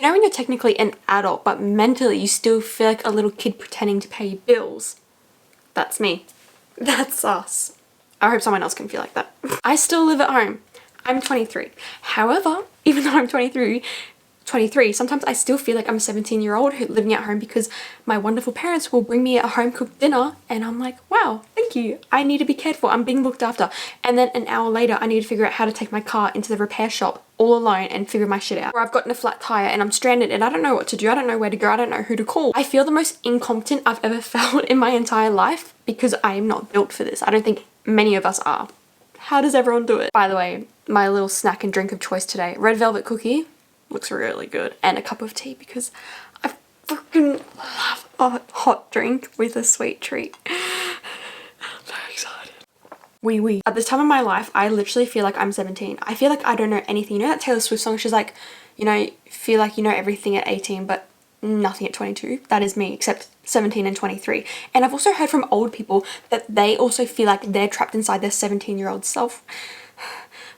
You know when you're technically an adult, but mentally you still feel like a little kid pretending to pay your bills? That's me. That's us. I hope someone else can feel like that. I still live at home. I'm 23. However, even though I'm 23, sometimes I still feel like I'm a 17-year-old living at home because my wonderful parents will bring me a home-cooked dinner and I'm like, wow, thank you. I need to be cared for. I'm being looked after. And then an hour later, I need to figure out how to take my car into the repair shop all alone and figure my shit out. Or I've gotten a flat tire and I'm stranded and I don't know what to do. I don't know where to go. I don't know who to call. I feel the most incompetent I've ever felt in my entire life because I am not built for this. I don't think many of us are. How does everyone do it? By the way, my little snack and drink of choice today, red velvet cookie. Looks really good. And a cup of tea because I freaking love a hot drink with a sweet treat. I'm so excited. Wee. At this time of my life, I literally feel like I'm 17. I feel like I don't know anything. You know that Taylor Swift song? She's like, you know, feel like you know everything at 18, but nothing at 22. That is me, except 17 and 23. And I've also heard from old people that they also feel like they're trapped inside their 17-year-old self,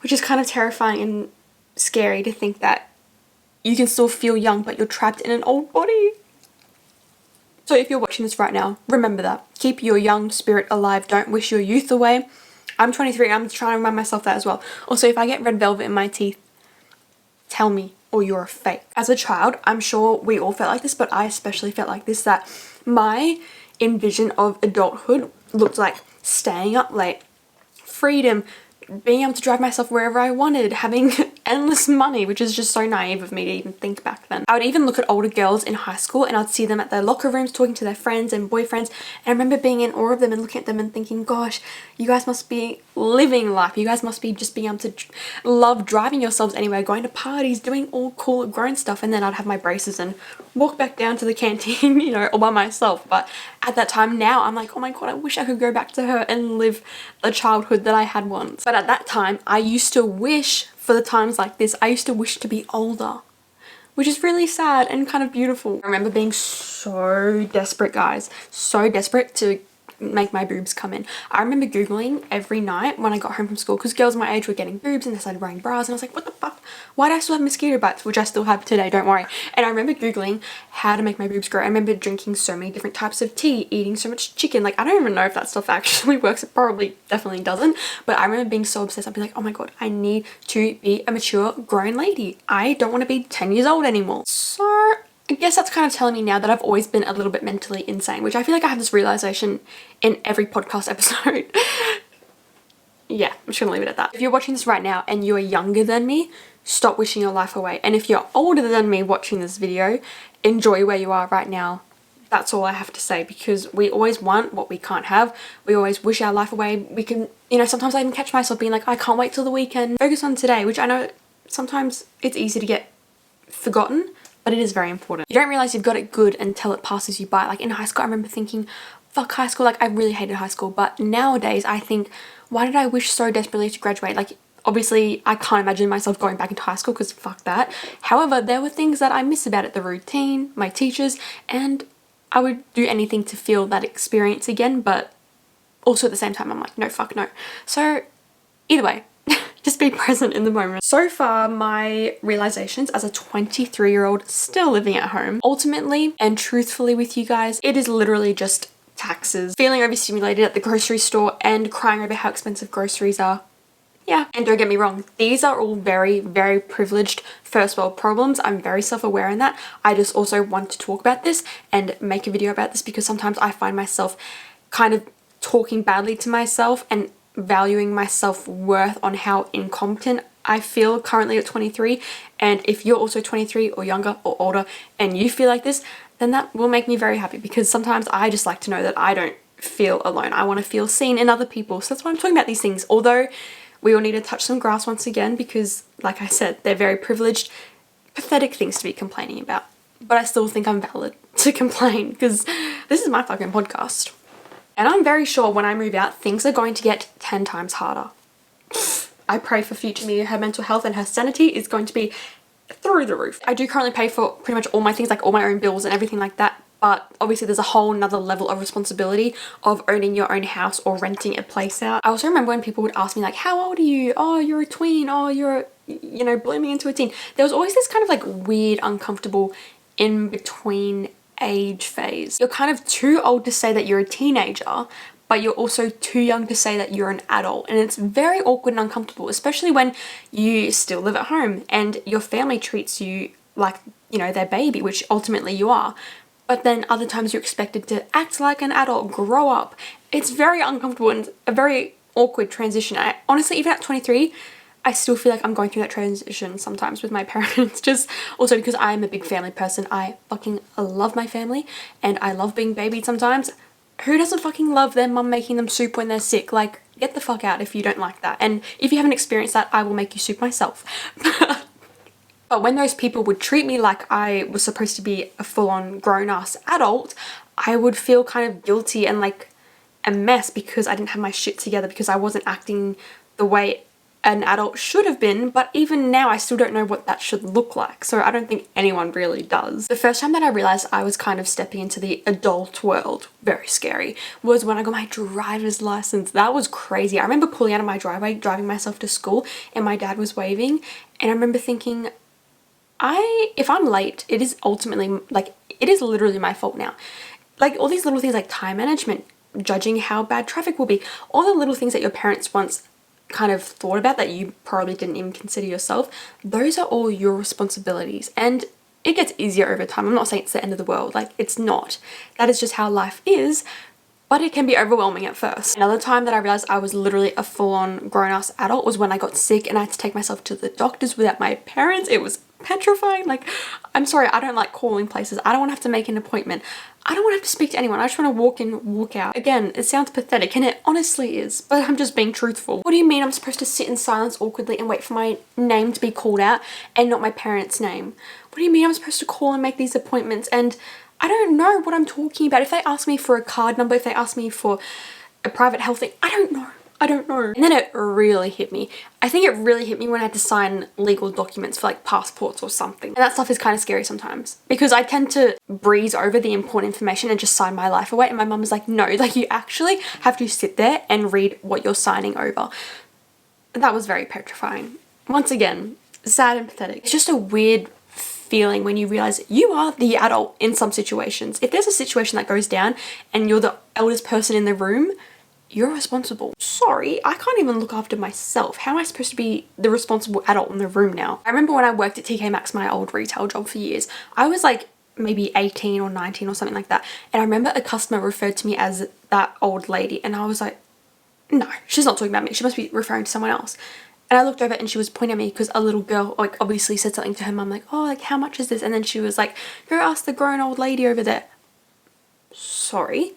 which is kind of terrifying and scary to think that you can still feel young, but you're trapped in an old body. So if you're watching this right now, remember that. Keep your young spirit alive. Don't wish your youth away. I'm 23. I'm trying to remind myself that as well. Also, if I get red velvet in my teeth, tell me or you're a fake. As a child, I'm sure we all felt like this, but I especially felt like this, that my envision of adulthood looked like staying up late, freedom, being able to drive myself wherever I wanted, having endless money, which is just so naive of me to even think back then. I would even look at older girls in high school and I'd see them at their locker rooms talking to their friends and boyfriends, and I remember being in awe of them and looking at them and thinking, gosh, you guys must be living life. You guys must be just being able to love driving yourselves anywhere, going to parties, doing all cool grown stuff. And then I'd have my braces and walk back down to the canteen, you know, all by myself. But at that time now, I'm like, oh my god, I wish I could go back to her and live the childhood that I had once. But at that time, I used to wish for the times like this, I used to wish to be older, which is really sad and kind of beautiful. I remember being so desperate, guys, so desperate to make my boobs come in. I remember Googling every night when I got home from school, because girls my age were getting boobs and they started wearing bras, and I was like, what the fuck? Why do I still have mosquito bites? Which I still have today, don't worry. And I remember Googling how to make my boobs grow. I remember drinking so many different types of tea, eating so much chicken. Like, I don't even know if that stuff actually works. It probably definitely doesn't. But I remember being so obsessed. I'd be like, oh my god, I need to be a mature grown lady. I don't want to be 10 years old anymore. So I guess that's kind of telling me now that I've always been a little bit mentally insane, which I feel like I have this realization in every podcast episode. Yeah, I'm just gonna leave it at that. If you're watching this right now and you are younger than me, stop wishing your life away. And if you're older than me watching this video, enjoy where you are right now. That's all I have to say, because we always want what we can't have. We always wish our life away. We can, you know, sometimes I even catch myself being like, I can't wait till the weekend. Focus on today, which I know sometimes it's easy to get forgotten, but it is very important. You don't realize you've got it good until it passes you by. Like in high school, I remember thinking, fuck high school, like I really hated high school. But nowadays I think, why did I wish so desperately to graduate? Like, obviously I can't imagine myself going back into high school because fuck that. However, there were things that I miss about it, the routine, my teachers, and I would do anything to feel that experience again. But also at the same time, I'm like, no, fuck no. So either way, just be present in the moment. So far, my realizations as a 23-year-old still living at home, ultimately and truthfully with you guys, it is literally just taxes, feeling overstimulated at the grocery store and crying over how expensive groceries are. Yeah, and don't get me wrong, these are all very, very privileged first world problems. I'm very self-aware in that. I just also want to talk about this and make a video about this, because sometimes I find myself kind of talking badly to myself and valuing my self-worth on how incompetent I feel currently at 23. And if you're also 23 or younger or older and you feel like this, then that will make me very happy, because sometimes I just like to know that I don't feel alone. I want to feel seen in other people. So that's why I'm talking about these things. Although we all need to touch some grass once again, because like I said, they're very privileged, pathetic things to be complaining about. But I still think I'm valid to complain, because this is my fucking podcast. And I'm very sure when I move out, things are going to get 10 times harder. I pray for future me. Her mental health and her sanity is going to be through the roof. I do currently pay for pretty much all my things, like all my own bills and everything like that. But obviously there's a whole nother level of responsibility of owning your own house or renting a place out. I also remember when people would ask me like, how old are you? Oh, you're a tween. Oh, you're you know, blooming into a teen. There was always this kind of like weird, uncomfortable in between age phase. You're kind of too old to say that you're a teenager, but you're also too young to say that you're an adult. And it's very awkward and uncomfortable, especially when you still live at home and your family treats you like, you know, their baby, which ultimately you are. But then other times you're expected to act like an adult, grow up. It's very uncomfortable and a very awkward transition. I honestly, even at 23, I still feel like I'm going through that transition sometimes with my parents, just also because I'm a big family person. I fucking love my family and I love being babied sometimes. Who doesn't fucking love their mum making them soup when they're sick? Like, get the fuck out if you don't like that. And if you haven't experienced that, I will make you soup myself. But when those people would treat me like I was supposed to be a full-on grown-ass adult, I would feel kind of guilty and like a mess because I didn't have my shit together, because I wasn't acting the way an adult should have been. But even now I still don't know what that should look like, so I don't think anyone really does. The first time that I realized I was kind of stepping into the adult world, very scary, was when I got my driver's license. That was crazy. I remember pulling out of my driveway, driving myself to school, and my dad was waving, and I remember thinking, if I'm late, it is ultimately, like, it is literally my fault now. Like, all these little things like time management, judging how bad traffic will be, all the little things that your parents once kind of thought about that you probably didn't even consider yourself, those are all your responsibilities. And it gets easier over time. I'm not saying it's the end of the world, like, it's not. That is just how life is, but it can be overwhelming at first. Another time that I realized I was literally a full-on grown-ass adult was when I got sick and I had to take myself to the doctors without my parents. It was petrifying. Like, I'm sorry, I don't like calling places. I don't want to have to make an appointment. I don't want to have to speak to anyone. I just want to walk in, walk out. Again, it sounds pathetic, and it honestly is, but I'm just being truthful. What do you mean I'm supposed to sit in silence awkwardly and wait for my name to be called out and not my parents' name? What do you mean I'm supposed to call and make these appointments and I don't know what I'm talking about? If they ask me for a card number, if they ask me for a private health thing, I don't know. I don't know. And then it really hit me. I think it really hit me when I had to sign legal documents for like passports or something. And that stuff is kind of scary sometimes because I tend to breeze over the important information and just sign my life away. And my mum was like, no, like you actually have to sit there and read what you're signing over. And that was very petrifying. Once again, sad and pathetic. It's just a weird feeling when you realize you are the adult in some situations. If there's a situation that goes down and you're the eldest person in the room, you're responsible. Sorry, I can't even look after myself. How am I supposed to be the responsible adult in the room now? I remember when I worked at TK Maxx, my old retail job for years, I was like maybe 18 or 19 or something like that. And I remember a customer referred to me as that old lady. And I was like, no, she's not talking about me. She must be referring to someone else. And I looked over and she was pointing at me because a little girl like obviously said something to her mum like, oh, like how much is this? And then she was like, go ask the grown old lady over there. Sorry.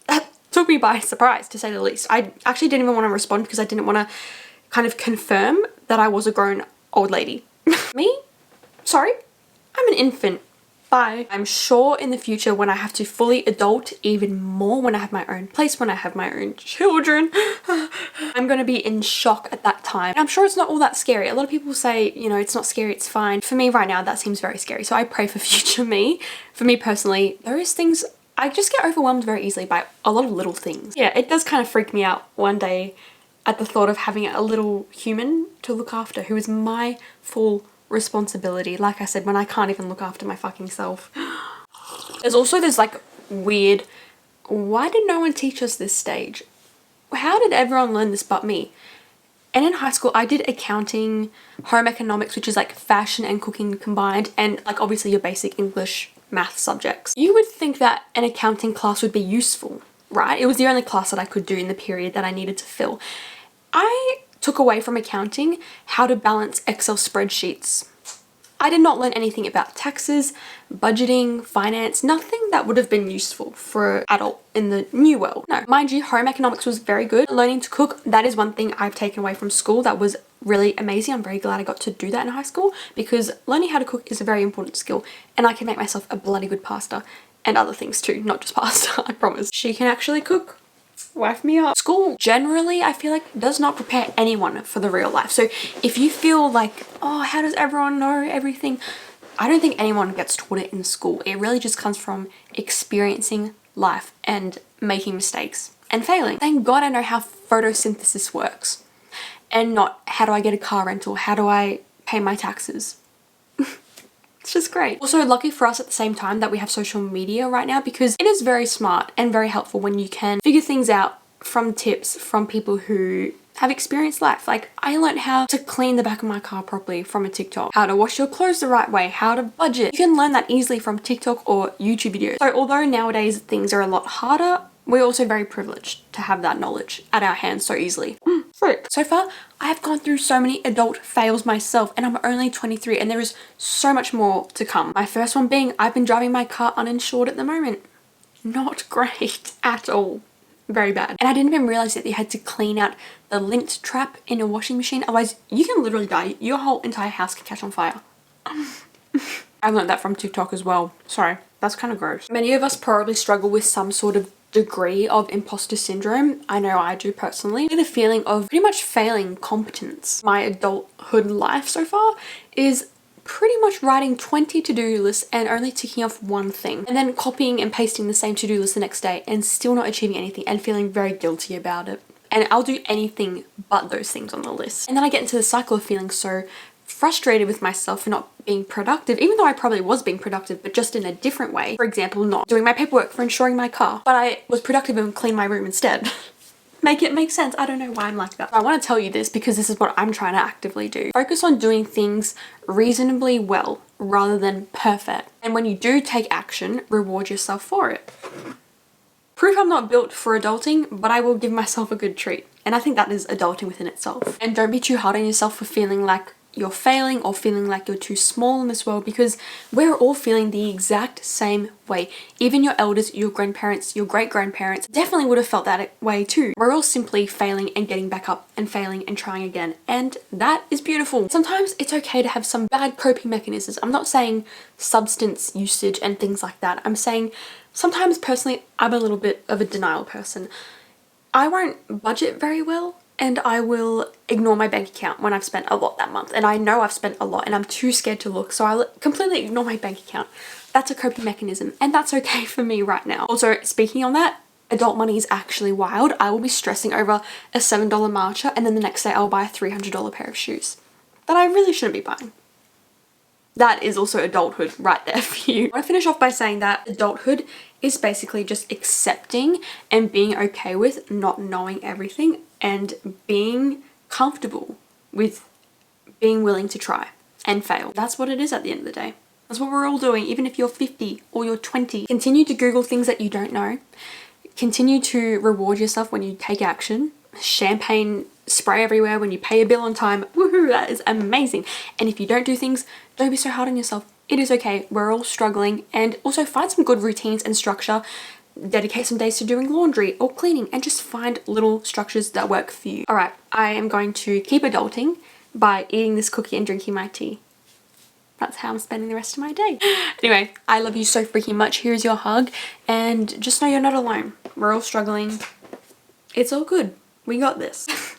That took me by surprise, to say the least. I actually didn't even want to respond because I didn't want to kind of confirm that I was a grown old lady. Me? Sorry? I'm an infant. Bye. I'm sure in the future when I have to fully adult even more, when I have my own place, when I have my own children, I'm going to be in shock at that time. And I'm sure it's not all that scary. A lot of people say, you know, it's not scary, it's fine. For me right now, that seems very scary. So I pray for future me. For me personally, those things, I just get overwhelmed very easily by a lot of little things. Yeah, it does kind of freak me out one day at the thought of having a little human to look after who is my full responsibility. Like I said, when I can't even look after my fucking self. There's also this like weird, why did no one teach us this stage? How did everyone learn this but me? And in high school I did accounting, home economics, which is like fashion and cooking combined, and like obviously your basic English math subjects. You would think that an accounting class would be useful, right? It was the only class that I could do in the period that I needed to fill. I took away from accounting how to balance Excel spreadsheets. I did not learn anything about taxes, budgeting, finance, nothing that would have been useful for an adult in the new world. No, mind you, home economics was very good. Learning to cook, that is one thing I've taken away from school that was really amazing. I'm very glad I got to do that in high school because learning how to cook is a very important skill, and I can make myself a bloody good pasta and other things too, not just pasta, I promise. She can actually cook. Wife me up. School generally, I feel like, does not prepare anyone for the real life. So if you feel like, oh, how does everyone know everything? I don't think anyone gets taught it in school. It really just comes from experiencing life and making mistakes and failing. Thank God I know how photosynthesis works and not how do I get a car rental? How do I pay my taxes. It's just great. Also, lucky for us at the same time that we have social media right now, because it is very smart and very helpful when you can figure things out from tips from people who have experienced life. Like, I learned how to clean the back of my car properly from a TikTok, how to wash your clothes the right way, how to budget. You can learn that easily from TikTok or YouTube videos. So although nowadays things are a lot harder, we're also very privileged to have that knowledge at our hands so easily. So far, I have gone through so many adult fails myself, and I'm only 23, and there is so much more to come. My first one being, I've been driving my car uninsured at the moment. Not great at all. Very bad. And I didn't even realize that you had to clean out the lint trap in a washing machine. Otherwise, you can literally die. Your whole entire house can catch on fire. I learned that from TikTok as well. Sorry, that's kind of gross. Many of us probably struggle with some sort of degree of imposter syndrome. I know I do personally. The feeling of pretty much failing competence. My adulthood life so far is pretty much writing 20 to-do lists and only ticking off one thing, and then copying and pasting the same to-do list the next day and still not achieving anything and feeling very guilty about it. And I'll do anything but those things on the list. And then I get into the cycle of feeling so frustrated with myself for not being productive, even though I probably was being productive, but just in a different way. For example, not doing my paperwork for insuring my car, but I was productive and cleaned my room instead. Make it make sense. I don't know why I'm like that. I want to tell you this because this is what I'm trying to actively do. Focus on doing things reasonably well rather than perfect. And when you do take action, reward yourself for it. Proof I'm not built for adulting, but I will give myself a good treat. And I think that is adulting within itself. And don't be too hard on yourself for feeling like you're failing or feeling like you're too small in this world, because we're all feeling the exact same way. Even your elders, your grandparents, your great-grandparents definitely would have felt that way too. We're all simply failing and getting back up and failing and trying again, and that is beautiful. Sometimes it's okay to have some bad coping mechanisms. I'm not saying substance usage and things like that. I'm saying sometimes personally I'm a little bit of a denial person. I won't budget very well, and I will ignore my bank account when I've spent a lot that month. And I know I've spent a lot and I'm too scared to look, so I'll completely ignore my bank account. That's a coping mechanism, and that's okay for me right now. Also, speaking on that, adult money is actually wild. I will be stressing over a $7 matcha, and then the next day I'll buy a $300 pair of shoes that I really shouldn't be buying. That is also adulthood right there for you. I want to finish off by saying that adulthood is basically just accepting and being okay with not knowing everything and being comfortable with being willing to try and fail. That's what it is at the end of the day. That's what we're all doing, even if you're 50 or you're 20. Continue to Google things that you don't know. Continue to reward yourself when you take action. Champagne spray everywhere when you pay a bill on time. Woohoo, that is amazing. And if you don't do things, don't be so hard on yourself. It is okay. We're all struggling. And also find some good routines and structure. Dedicate some days to doing laundry or cleaning, and just find little structures that work for you. Alright, I am going to keep adulting by eating this cookie and drinking my tea. That's how I'm spending the rest of my day. Anyway, I love you so freaking much. Here's your hug, and just know you're not alone. We're all struggling. It's all good. We got this.